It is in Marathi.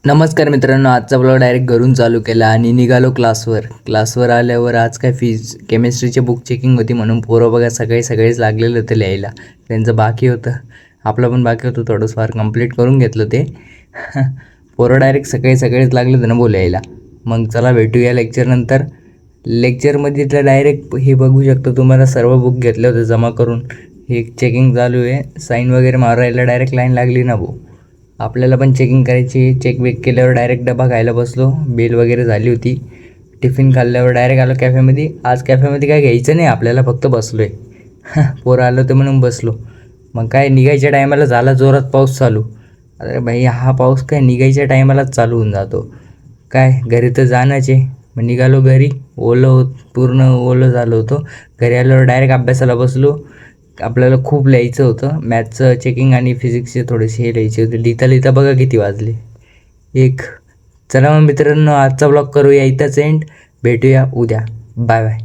नमस्कार मित्रांनो, आजचा ब्लॉग डायरेक्ट घरून चालू केला आणि निघालो क्लासवर आल्यावर आज काय केमिस्ट्रीचे बुक चेकिंग होती म्हणून पोरं बघा सगळेच लागलेलं होतं लिहायला. त्यांचं बाकी होतं, आपलं पण बाकी होतं, थोडंसं कंप्लीट करून घेतलं ते. पोरं डायरेक्ट सगळेच लागले होते ना बोलायला. मग चला भेटूया लेक्चरनंतर. लेक्चरमध्ये तर डायरेक्ट हे बघू शकतो तुम्हाला, सर्व बुक घेतले होते जमा करून. हे चेकिंग चालू आहे, साईन वगैरे मारायला डायरेक्ट लाईन लागली ना भाऊ. आपल्याला पण चेकिंग करायची. चेक बेक केल्यावर डायरेक्ट डबा खायला बसलो. बेल वगैरे झाली होती. टिफिन खाल्ल्यावर डायरेक्ट आलो कॅफेमध्ये. आज कॅफेमध्ये काय घ्यायचं नाही आपल्याला, फक्त बसलो आहे. पोरं आलं होतं म्हणून बसलो. मग काय निघायच्या टायमाला झाला जोरात पाऊस चालू. अरे भाई, हा पाऊस काय निघायच्या टायमालाच चालू होऊन जातो. काय घरी तर जाणंच आहे. मग निघालो घरी. पूर्ण ओलं झालं होतं. घरी आल्यावर डायरेक्ट अभ्यासाला बसलो. आपल्याला खूप लिहायचं होतं. मॅथ्सचं चेकिंग आणि फिजिक्सचे थोडेसे हे लिहायचे होते. लिहिता बघा किती वाजले 1. चला मग मित्रांनो, आजचा ब्लॉग करूया इथंच एंड. भेटूया उद्या. Bye bye.